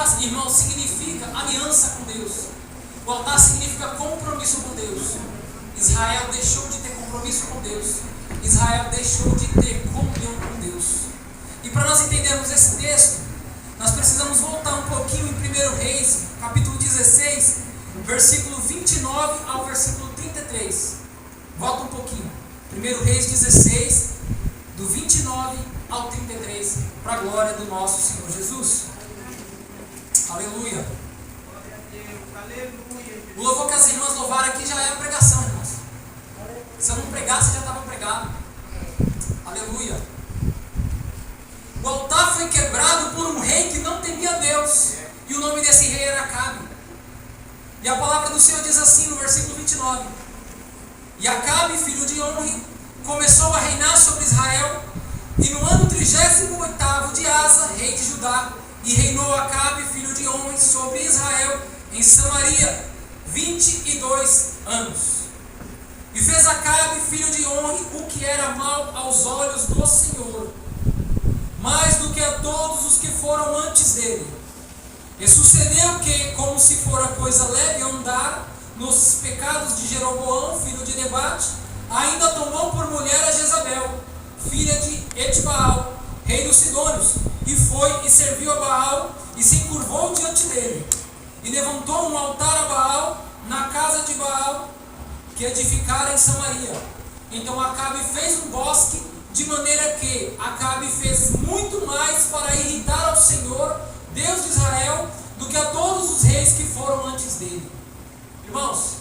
altar, irmão, significa aliança com Deus. O altar significa compromisso com Deus. Israel deixou de ter compromisso com Deus. Israel deixou de ter comunhão com Deus. E para nós entendermos esse texto, nós precisamos voltar um pouquinho em 1 Reis, capítulo 16, versículo 29 ao versículo 33. Volta um pouquinho. 1 Reis 16, do 29 ao 33, para a glória do nosso Senhor Jesus. Aleluia. O louvor que as irmãs louvaram aqui já é a pregação, irmãos. Se eu não pregasse, já estava pregado. Aleluia. O altar foi quebrado por um rei que não temia Deus. E o nome desse rei era Acabe. E a palavra do Senhor diz assim no versículo 29. E Acabe, filho de Omri, começou a reinar sobre Israel. E no ano 38º de Asa, rei de Judá, e reinou Acabe, filho de Omri, sobre Israel, em Samaria, 22 anos. E fez Acabe, filho de Omri, o que era mal aos olhos do Senhor, mais do que a todos os que foram antes dele. E sucedeu que, como se fora coisa leve andar nos pecados de Jeroboão, filho de Nebate, ainda tomou por mulher a Jezabel, filha de Etbaal, rei dos Sidônios, e foi e serviu a Baal, e se encurvou diante dele, e levantou um altar a Baal na casa de Baal, que edificara em Samaria. Então Acabe fez um bosque, de maneira que Acabe fez muito mais para irritar ao Senhor, Deus de Israel, do que a todos os reis que foram antes dele. Irmãos,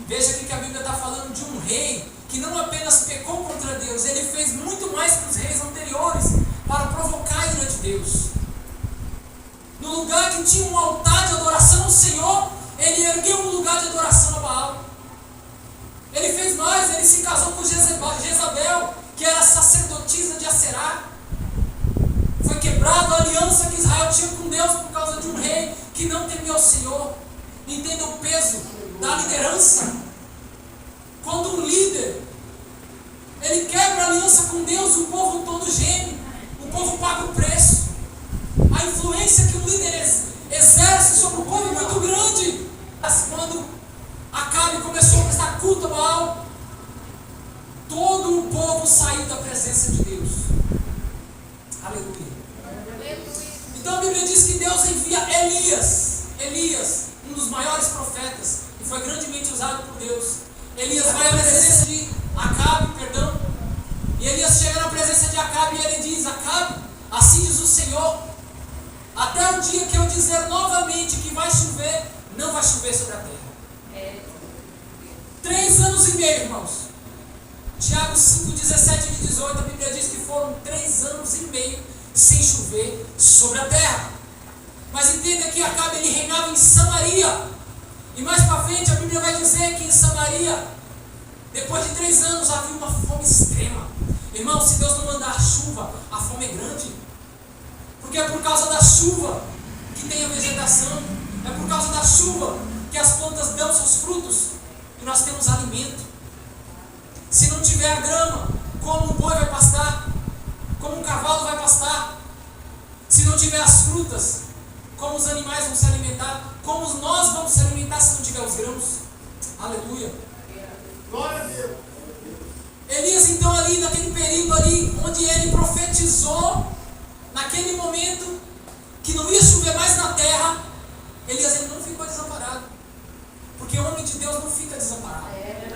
veja aqui que a Bíblia está falando de um rei que não apenas pecou contra Deus, ele fez muito mais que os reis anteriores para provocar a ira de Deus. No lugar que tinha um altar de adoração ao Senhor, ele ergueu um lugar de adoração a Baal. Ele fez mais, ele se casou com Jezabel, que era sacerdotisa de Aserá. Foi quebrada a aliança que Israel tinha com Deus por causa de um rei que não temia o Senhor. Entenda o peso da liderança. Quando um líder, ele quebra a aliança com Deus, o povo todo geme, o povo paga o preço. A influência que o líder exerce sobre o povo é muito grande. Mas quando Acabe começou a prestar culto a Baal, todo o povo saiu da presença de Deus. Aleluia. Então a Bíblia diz que Deus envia Elias, um dos maiores profetas, e foi grandemente usado por Deus. Elias vai à presença de Acabe, e Elias chega na presença de Acabe e ele diz: Acabe, assim diz o Senhor, até o dia que eu dizer novamente que vai chover, não vai chover sobre a terra. 3 anos e meio, irmãos. Tiago 5, 17 e 18, a Bíblia diz que foram 3 anos e meio sem chover sobre a terra. Mas entenda que Acabe, ele reinava em Samaria. E mais para frente a Bíblia vai dizer que em Samaria, depois de 3 anos, havia uma fome extrema. Irmão, se Deus não mandar chuva, a fome é grande. Porque é por causa da chuva que tem a vegetação. É por causa da chuva que as plantas dão seus frutos. E nós temos alimento. Se não tiver a grama, como o boi vai pastar? Como um cavalo vai pastar? Se não tiver as frutas, como os animais vão se alimentar? Como nós vamos se alimentar se não tiver os grãos? Aleluia. Glória a Deus. Elias então ali, naquele período ali, onde ele profetizou, naquele momento, que não ia chover mais na terra, Elias ele não ficou desamparado. Porque o homem de Deus não fica desamparado.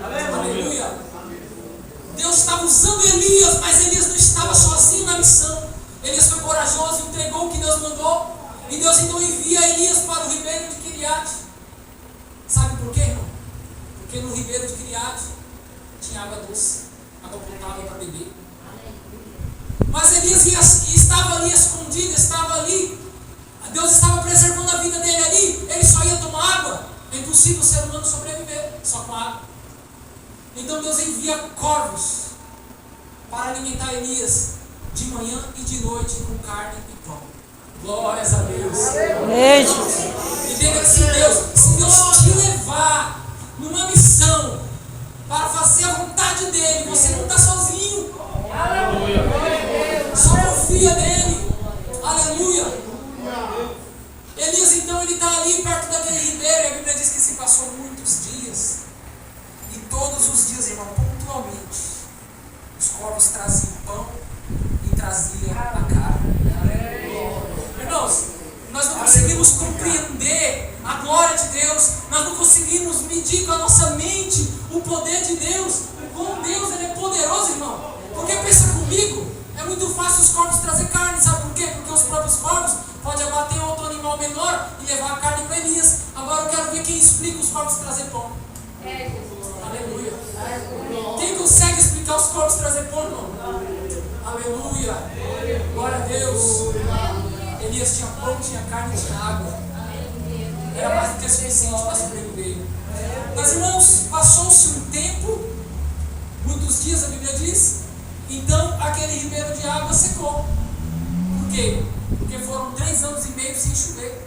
Aleluia. Deus estava usando Elias, mas Elias não estava sozinho na missão. Elias foi corajoso, entregou o que Deus mandou. E Deus então envia Elias para o ribeiro de Quiriate. Sabe por quê, irmão? Porque no ribeiro de Quiriate tinha água doce, água potável para beber. Mas Elias estava ali escondido, estava ali. Deus estava preservando a vida dele ali. Ele só ia tomar água. É impossível o ser humano sobreviver só com água. Então Deus envia corvos para alimentar Elias de manhã e de noite com carne e pão. Glórias a Deus. Entenda que se Deus te levar numa missão para fazer a vontade dele, você não está sozinho. Só confia nele. Aleluia. Elias Os corvos traziam pão e traziam a carne. Irmãos, nós não conseguimos compreender a glória de Deus, nós não conseguimos medir com a nossa mente o poder de Deus, o quão Deus ele é poderoso, irmão. Porque pensa comigo, é muito fácil os corvos trazer carne, sabe por quê? Porque os próprios corvos podem abater outro animal menor e levar a carne para Elias. Agora eu quero ver quem explica os corvos trazer pão. Aleluia. Quem consegue explicar os corvos trazer pão, irmão? Aleluia. Glória a Deus. Elias tinha pão, tinha carne, tinha água. Era mais do que suficiente para sobreviver. Mas, irmãos, passou-se um tempo, muitos dias a Bíblia diz, então aquele ribeiro de água secou. Por quê? Porque foram 3 anos e meio sem chover.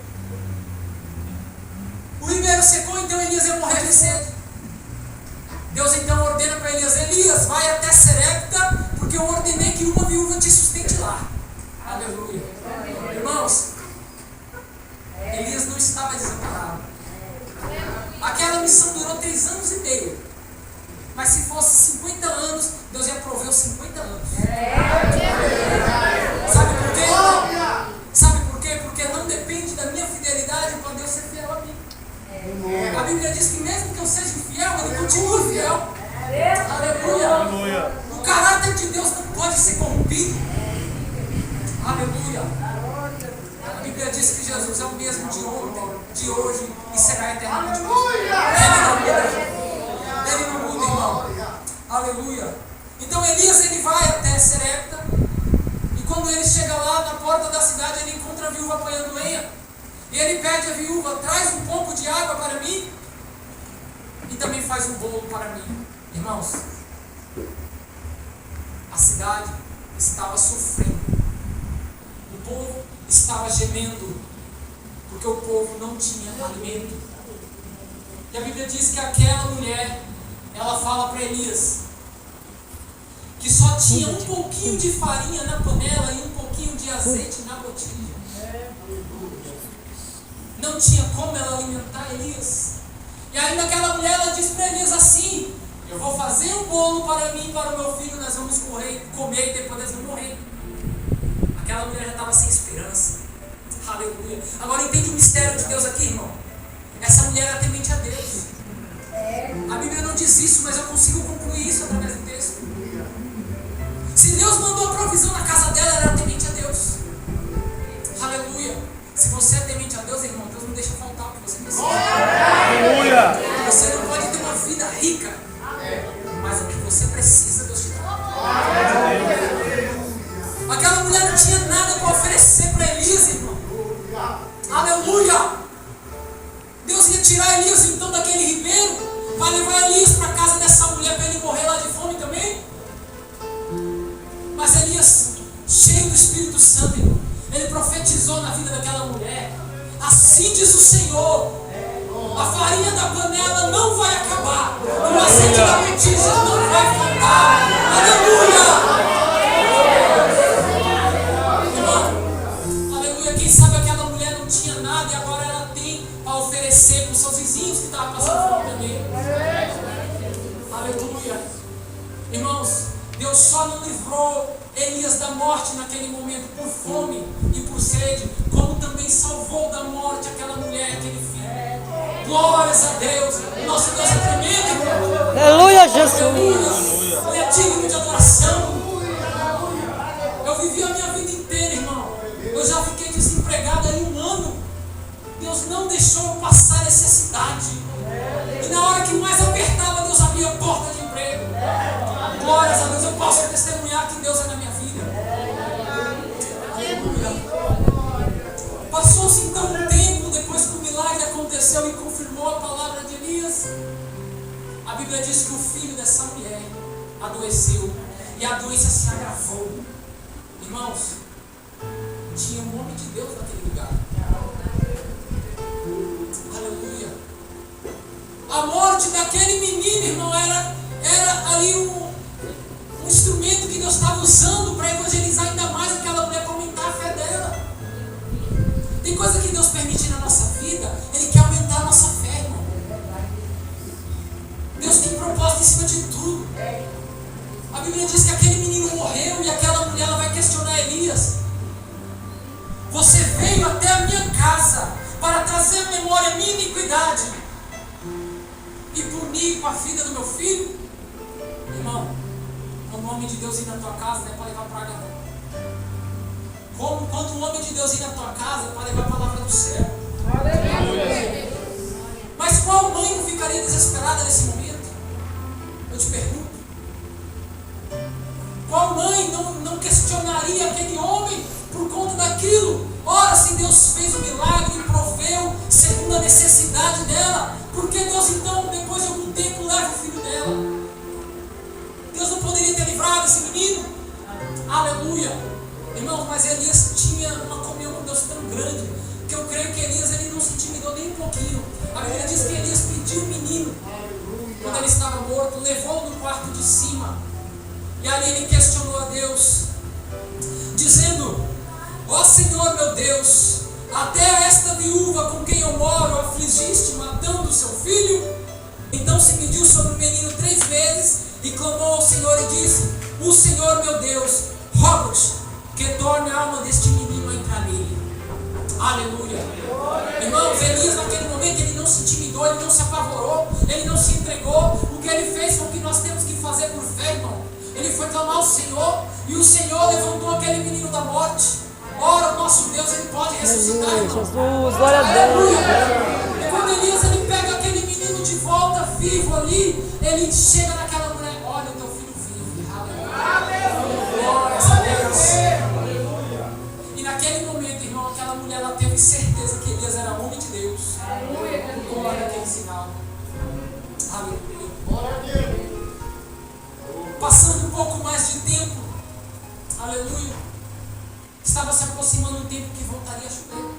O ribeiro secou, então Elias ia morrer de sede. Deus então ordena para Elias: Elias, vai até Serepta, porque eu ordenei que uma viúva te sustente lá. Aleluia. Irmãos, Elias não estava desamparado. Aquela missão durou 3 anos e meio. Mas se fosse 50 anos, Deus ia prover os 50 anos. Sabe por quê? Sabe por quê? Porque não depende da minha fidelidade para Deus ser fiel a mim. A Bíblia diz que mesmo que eu seja infiel, Ele continua fiel. Aleluia. O caráter de Deus não pode ser corrompido. Aleluia. A Bíblia diz que Jesus é o mesmo de ontem, de hoje e será eternamente. Ele não muda, irmão. Aleluia. Então Elias ele vai até Serepta, e quando ele chega lá na porta da cidade, ele encontra a viúva apanhando lenha. E ele pede à viúva: traz um pouco de água para mim e também faz um bolo para mim. Irmãos, a cidade estava sofrendo. O povo estava gemendo, porque o povo não tinha alimento. E a Bíblia diz que aquela mulher, ela fala para Elias que só tinha um pouquinho de farinha na panela e um pouquinho de azeite na botija. Não tinha como ela alimentar Elias. E aí naquela mulher ela diz para Elias assim: eu vou fazer um bolo para mim e para o meu filho, nós vamos comer e depois nós vamos morrer. Aquela mulher já estava sem esperança. Aleluia. Agora entende o mistério de Deus aqui, irmão. Essa mulher era temente a Deus. A Bíblia não diz isso, mas eu consigo concluir isso através do texto. Se Deus mandou a provisão na casa dela, ela era temente a Deus. Aleluia. Se você é temente a Deus, irmão, Deus não deixa faltar o que você precisa. Aleluia. Você não pode ter uma vida rica, mas o que você precisa, Deus te dá. Aquela mulher não tinha nada para oferecer para Elias, irmão. Aleluia. Deus ia tirar Elias então daquele ribeiro para levar Elias para a casa dessa mulher para ele morrer lá de fome também. Mas Elias, cheio do Espírito Santo, irmão, ele profetizou na vida daquela mulher: assim diz o Senhor, a farinha da panela não vai acabar, o azeite da botija não vai faltar. Aleluia. Irmão, aleluia. Quem sabe aquela mulher não tinha nada e agora ela tem a oferecer para os seus vizinhos que estavam passando fome também. Aleluia. Irmãos, Deus só não livrou Elias da morte naquele momento por fome e por sede, como também salvou da morte aquela mulher e aquele filho. Glórias a Deus. O nosso Deus é tremendo, irmão. Aleluia, Jesus. Aleluia. Ele é digno de adoração. Eu vivi a minha vida inteira, irmão. Eu já fiquei desempregado aí 1 ano. Deus não deixou eu passar necessidade. E na hora que mais apertava, Deus abria a porta de emprego. Glórias a Deus. Eu posso testemunhar que Deus é na minha vida. Aleluia. Passou-se então um tempo depois que o milagre aconteceu e confirmou a palavra de Elias. A Bíblia diz que o filho dessa mulher adoeceu e a doença se agravou. Irmãos, tinha um homem de Deus naquele lugar. Aleluia. A morte daquele menino, irmão, era ali um instrumento que Deus estava usando para evangelizar ainda mais aquela mulher, para aumentar a fé dela. Tem coisa que Deus permite na nossa vida, Ele quer aumentar a nossa fé, irmão. Deus tem propósito em cima de tudo. A Bíblia diz que aquele menino morreu e aquela mulher ela vai questionar Elias. Você veio até a minha casa para trazer à memória a minha iniquidade e punir com a vida do meu filho? Irmão, quando o homem de Deus ir na tua casa, não é para levar praga não. Quando o homem de Deus ir na tua casa, é para levar a palavra do céu. Mas qual mãe não ficaria desesperada nesse momento? Eu te pergunto. Qual mãe não questionaria aquele homem por conta daquilo? Ora, se Deus fez o milagre e proveu segundo a necessidade dela, por que Deus então, depois de algum tempo, leva o filho dela? Deus não poderia ter livrado esse menino? Aleluia! Irmãos, mas Elias tinha uma comunhão com Deus tão grande, que eu creio que Elias ele não se intimidou nem um pouquinho. A Bíblia diz que Elias pediu o menino, quando ele estava morto, levou no quarto de cima, e ali ele questionou a Deus, dizendo: ó Senhor meu Deus, até esta viúva com quem eu moro afligiste, matando o seu filho? Então se mediu sobre o menino 3 vezes, e clamou ao Senhor e disse: o Senhor meu Deus, rogo-te que torne a alma deste menino a entrar nele. Aleluia. Irmãos, Elias naquele momento ele não se intimidou, ele não se apavorou, ele não se entregou. O que ele fez foi o que nós temos que fazer por fé, irmão. Ele foi clamar ao Senhor, e o Senhor levantou aquele menino da morte. Ora, o nosso Deus, ele pode ressuscitar, irmão. Jesus, glória a Deus. E quando Elias ele pega aquele menino de volta, vivo ali, ele chega naquela mulher: olha, o teu filho vive. Aleluia. Glória a Deus. E naquele momento, irmão, aquela mulher ela teve certeza que Elias era homem de Deus. Glória aquele sinal. Aleluia. Passando um pouco mais de tempo, aleluia, estava se aproximando um tempo que voltaria a chover.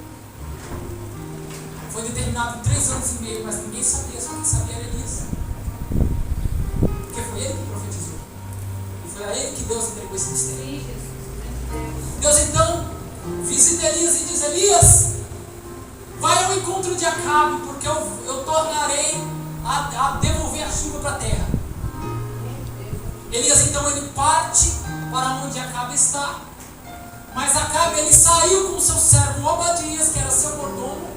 Foi determinado 3 anos e meio, mas ninguém sabia, só quem sabia era Elias. Porque foi ele que profetizou. E foi a ele que Deus entregou esse mistério. Deus então visita Elias e diz: Elias, vai ao encontro de Acabe, porque eu tornarei a devolver a chuva para a terra. Elias então ele parte para onde Acabe está, mas Acabe ele saiu com seu servo Obadias, que era seu mordomo,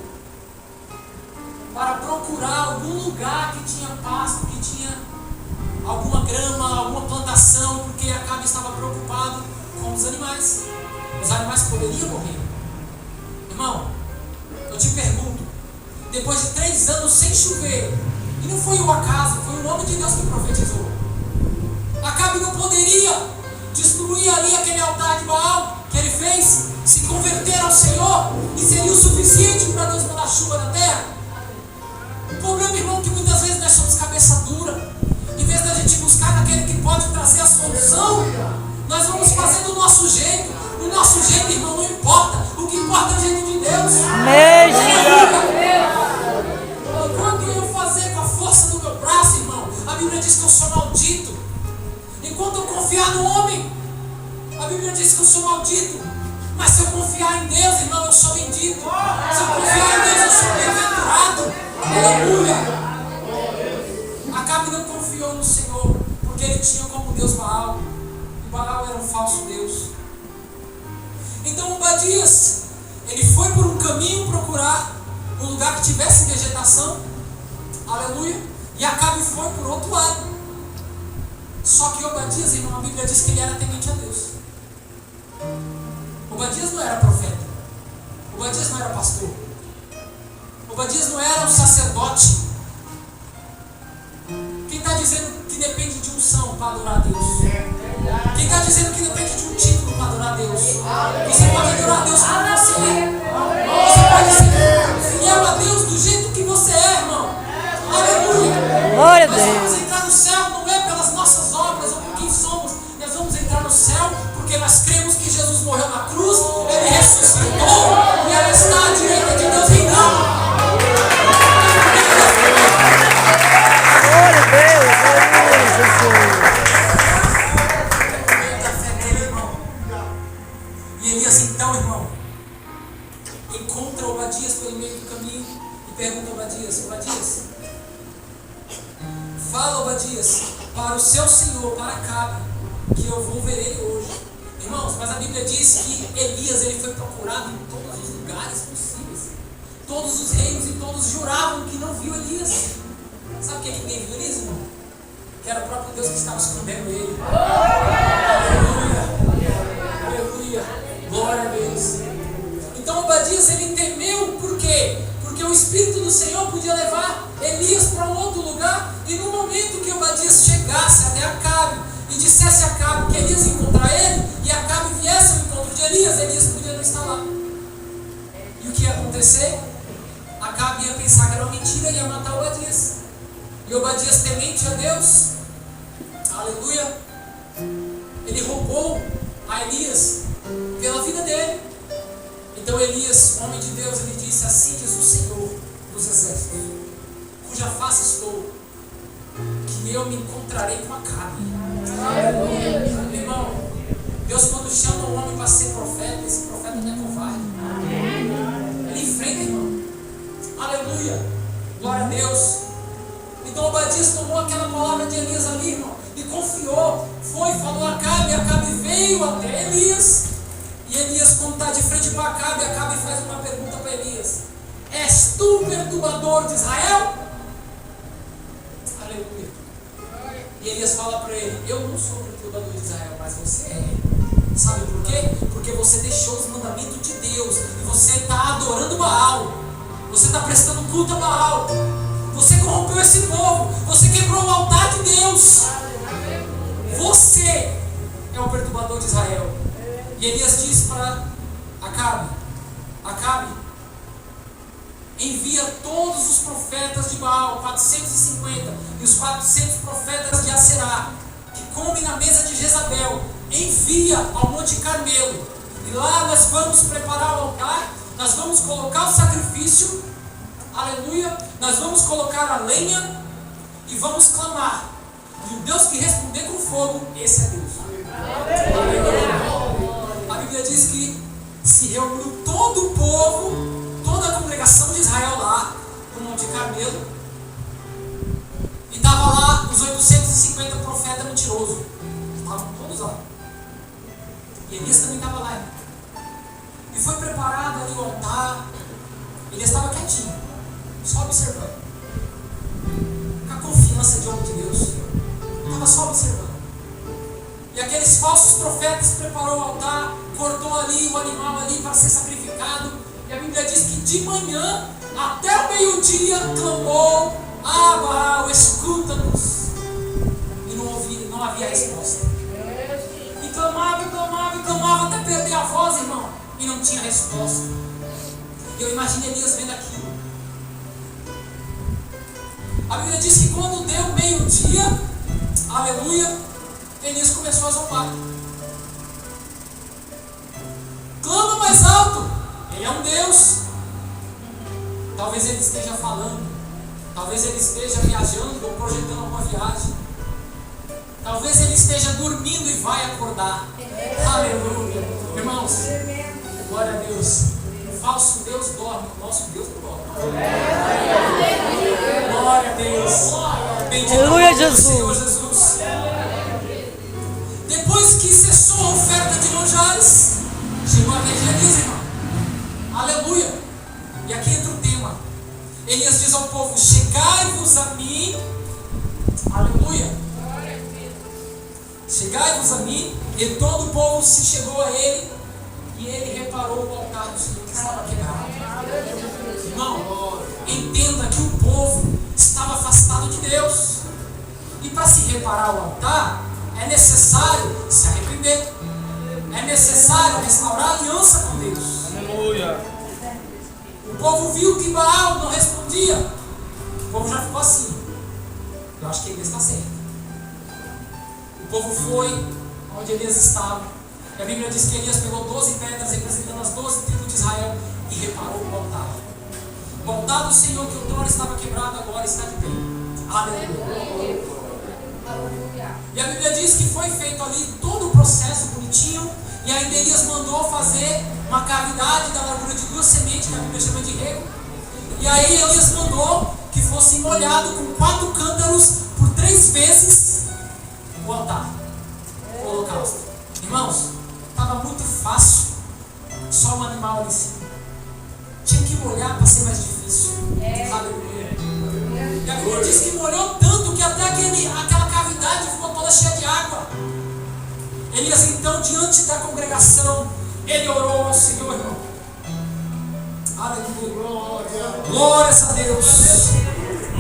para procurar algum lugar que tinha pasto, que tinha alguma grama, alguma plantação, porque Acabe estava preocupado com os animais. Os animais poderiam morrer. Irmão, eu te pergunto, depois de 3 anos sem chover, e não foi o acaso, foi o homem de Deus que profetizou, Acabe não poderia destruir ali aquele altar de Baal que ele fez, se converter ao Senhor, e seria o suficiente para Deus mandar chuva na terra? O problema, irmão, é que muitas vezes nós somos cabeça dura. Em vez da gente buscar naquele que pode trazer a solução, nós vamos fazer do nosso jeito. O nosso jeito, irmão, não importa. O que importa é o jeito de Deus. Quando eu fazer com a força do meu braço, irmão, a Bíblia diz que eu sou maldito. Enquanto eu confiar no homem, a Bíblia diz que eu sou maldito. Mas se eu confiar em Deus, irmão, eu sou bendito. Se eu confiar em Deus, eu sou bem-aventurado. Aleluia. Acabe não confiou no Senhor, porque ele tinha como Deus Baal, e Baal era um falso Deus. Então Obadias, ele foi por um caminho procurar um lugar que tivesse vegetação, aleluia, e Acabe foi por outro lado. Só que Obadias, irmão, a Bíblia diz que ele era temente a Deus. Obadias não era profeta, Obadias não era pastor, Obadias não era um sacerdote. Quem está dizendo que depende de unção para adorar a Deus? Quem está dizendo que depende de um título para adorar a Deus? Você pode adorar a Deus como você é. Você pode ser fiel a Deus do jeito que você é, irmão. Aleluia. Glória a Nós Deus. vamos entrar no céu não é pelas nossas obras ou por quem somos. Nós vamos entrar no céu porque nós cremos que Jesus morreu na cruz, ele ressuscitou e ele está à direita de Deus reinando. Glória a Deus. Glória a Jesus. E Elias então, irmão, encontra Obadias pelo meio do caminho e pergunta a Obadias: Obadias, fala, Obadias, para o seu senhor, para Acabe, que eu vou ver ele hoje. Irmãos, mas a Bíblia diz que Elias ele foi procurado em todos os lugares possíveis. Todos os reinos e todos juravam que não viu Elias. Sabe por que ninguém viu Elias, irmão? Que era o próprio Deus que estava escondendo ele. Aleluia! Aleluia! Glória a Deus! Então Obadias ele temeu, por quê? Porque o Espírito do Senhor podia levar Elias para um outro lugar, e no momento que Obadias chegasse até Acabe e dissesse a Acabe que Elias ia encontrar ele, e Acabe viesse ao encontro de Elias, Elias podia não estar lá. E o que ia acontecer? Acabe ia pensar que era uma mentira e ia matar Obadias. E Obadias, temente a Deus, aleluia, ele roubou a Elias pela vida dele. Então Elias, homem de Deus, ele disse: assim diz o Senhor dos exércitos, cuja face estou, que eu me encontrarei com Acabe. Aleluia. Irmão, Deus quando chama o homem para ser profeta, esse profeta não é covarde. Ele enfrenta, irmão. Aleluia. Glória a Deus. Então Obadias tomou aquela palavra de Elias ali, irmão, e confiou. Foi, falou a Acabe, e Acabe veio até Elias. E Elias, quando está de frente para Acabe, Acabe faz uma pergunta para Elias: és tu o perturbador de Israel? Aleluia. E Elias fala para ele: eu não sou o perturbador de Israel, mas você é. Sabe por quê? Porque você deixou os mandamentos de Deus e você está adorando Baal. Você está prestando culto a Baal. Você corrompeu esse povo. Você quebrou o altar de Deus. Você é o perturbador de Israel. E Elias disse para Acabe: Acabe, envia todos os profetas de Baal, 450, e os 400 profetas de Aserá, que comem na mesa de Jezabel, envia ao Monte Carmelo. E lá nós vamos preparar o altar, nós vamos colocar o sacrifício, aleluia, nós vamos colocar a lenha e vamos clamar. E o Deus que responder com fogo, esse é Deus. Aleluia. A Bíblia diz que se reuniu todo o povo, toda a congregação de Israel lá, no Monte Carmelo, e estava lá os 850 profetas mentirosos. Estavam todos lá. E Elias também estava lá. E foi preparado ali o altar. Elias estava quietinho, só observando. Com a confiança de homem de Deus. Estava só observando. E aqueles falsos profetas preparou o altar, cortou ali o animal ali para ser sacrificado. E a Bíblia diz que de manhã até o meio-dia clamou: ah, Baal, escuta-nos. E não havia resposta. E clamava até perder a voz, irmão. E não tinha resposta. E eu imagino Elias vendo aquilo. A Bíblia diz que quando deu meio-dia, aleluia, Elias começou a zombar. Clama mais alto. Ele é um Deus. Talvez ele esteja falando. Talvez ele esteja viajando ou projetando alguma viagem. Talvez ele esteja dormindo e vai acordar. Aleluia. Irmãos, glória a Deus. O falso Deus dorme. O nosso Deus não dorme. Glória a Deus. Bendito Aleluia, Jesus. Senhor Jesus. Depois que cessou a oferta de manjares, chegou a vez de Elias, irmão. Aleluia. E aqui entra o tema. Elias diz ao povo: chegai-vos a mim. Aleluia. Chegai-vos a mim. E todo o povo se chegou a ele. E ele reparou o altar do Senhor que estava quebrado. Irmão, entenda que o povo estava afastado de Deus. E para se reparar o altar, é necessário se arrepender. É necessário restaurar a aliança com Deus. Aleluia. O povo viu que Baal não respondia. O povo já ficou assim: eu acho que Elias está certo. O povo foi onde Elias estava. E a Bíblia diz que Elias pegou 12 pedras representando as 12 tribos de Israel e reparou o altar. O altar do Senhor que outrora estava quebrado, agora está de pé. Aleluia. E a Bíblia diz que foi feito ali todo o processo bonitinho. E ainda Elias mandou fazer uma cavidade da largura de 2 sementes, que a Bíblia chama de rego. E aí Elias mandou que fosse molhado com 4 cântaros por 3 vezes o altar. o holocausto. Irmãos, estava muito fácil. Só um animal ali em cima. Tinha que molhar para ser mais difícil. Aleluia. E a Bíblia diz que molhou tanto que até aquela cavidade ficou toda cheia de água. Elias então, diante da congregação, ele orou ao Senhor, irmão. Aleluia. Glórias a Deus.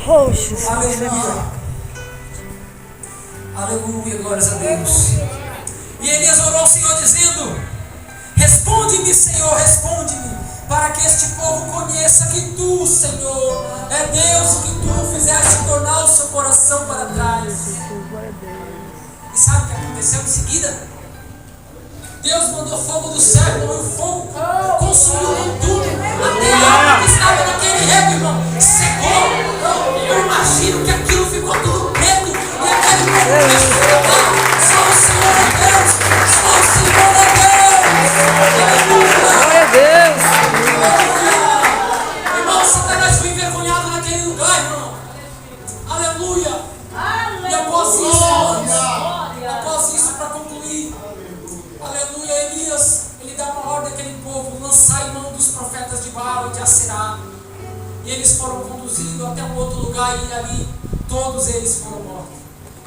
Roxo, Aleluia. Aleluia, glórias a Deus. E Elias orou ao Senhor dizendo: responde-me, Senhor, responde-me, para que este povo conheça que tu, Senhor, é Deus e que tu fizeste tornar o seu coração para trás. E sabe o que aconteceu em seguida? Deus mandou fogo do céu, e o fogo consumiu com tudo. Até a água que estava naquele rego, irmão, secou. Eu imagino que aquilo ficou tudo preto. E aquele povo que só o Senhor é Deus. Só o Senhor é Deus. glória a Deus. Irmão, Satanás foi envergonhado naquele lugar, irmão. Aleluia. E após isso, para concluir, aleluia, Elias, ele dá uma ordem àquele povo: lançar em mão dos profetas de Baal e de Aserá. E eles foram conduzidos até um outro lugar, e ali todos eles foram mortos.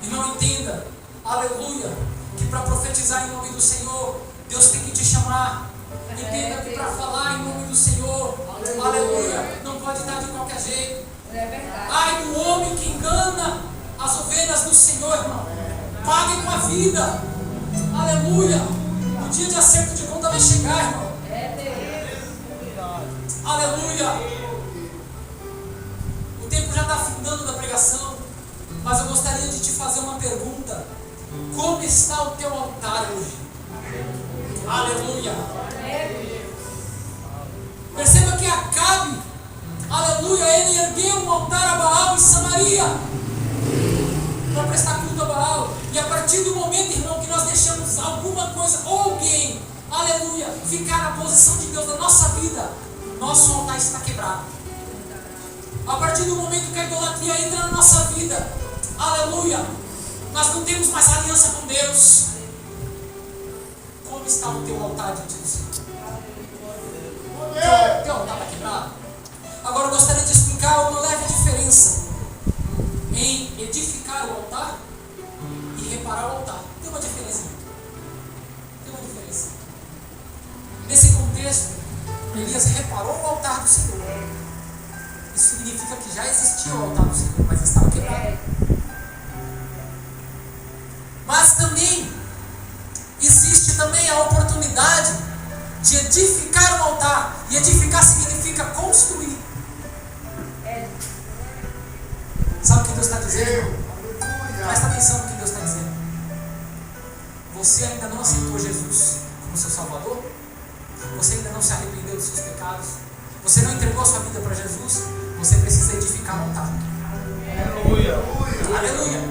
Irmão, entenda, aleluia, que para profetizar em nome do Senhor, Deus tem que te chamar. Entenda que para falar em nome do Senhor, aleluia, não pode estar de qualquer jeito. Ai do homem que engana as ovelhas do Senhor, irmão. Pague com a vida. Aleluia. O dia de acerto de conta vai chegar, irmão. Aleluia. O tempo já está findando da pregação, mas eu gostaria de te fazer uma pergunta: como está o teu altar hoje? Aleluia. Perceba que Acabe, aleluia, ele ergueu um altar a Baal em Samaria para prestar culto a Baal. E a partir do momento, irmão, que nós deixamos alguma coisa ou alguém, aleluia, ficar na posição de Deus na nossa vida, nosso altar está quebrado. A partir do momento que a idolatria entra na nossa vida, aleluia, nós não temos mais aliança com Deus. Como está o teu altar diante do Senhor? Teu altar está quebrado? Agora eu gostaria de explicar uma leve diferença em edificar o altar e reparar o altar. Tem uma diferença. Tem uma diferença. Nesse contexto, Elias reparou o altar do Senhor. Isso significa que já existia o altar do Senhor, mas estava quebrado. Mas também existe também a oportunidade de edificar um altar. E edificar significa construir. Sabe o que Deus está dizendo? Presta atenção no que Deus está dizendo. Você ainda não aceitou Jesus como seu Salvador? Você ainda não se arrependeu dos seus pecados? Você não entregou a sua vida para Jesus? Você precisa edificar um altar. Aleluia. Aleluia.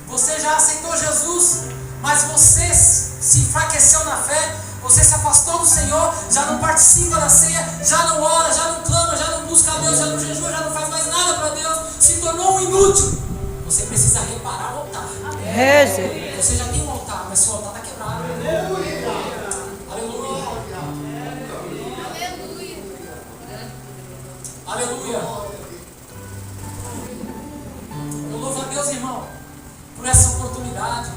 Você já aceitou Jesus, mas você se enfraqueceu na fé, você se afastou do Senhor, já não participa da ceia, já não ora, já não clama, já não busca a Deus, já não jejua, já não faz mais nada para Deus, se tornou um inútil. Você precisa reparar o altar. Reze. Você já tem um altar, mas seu altar está quebrado. Aleluia. Aleluia. Eu louvo a Deus, irmão, por essa oportunidade.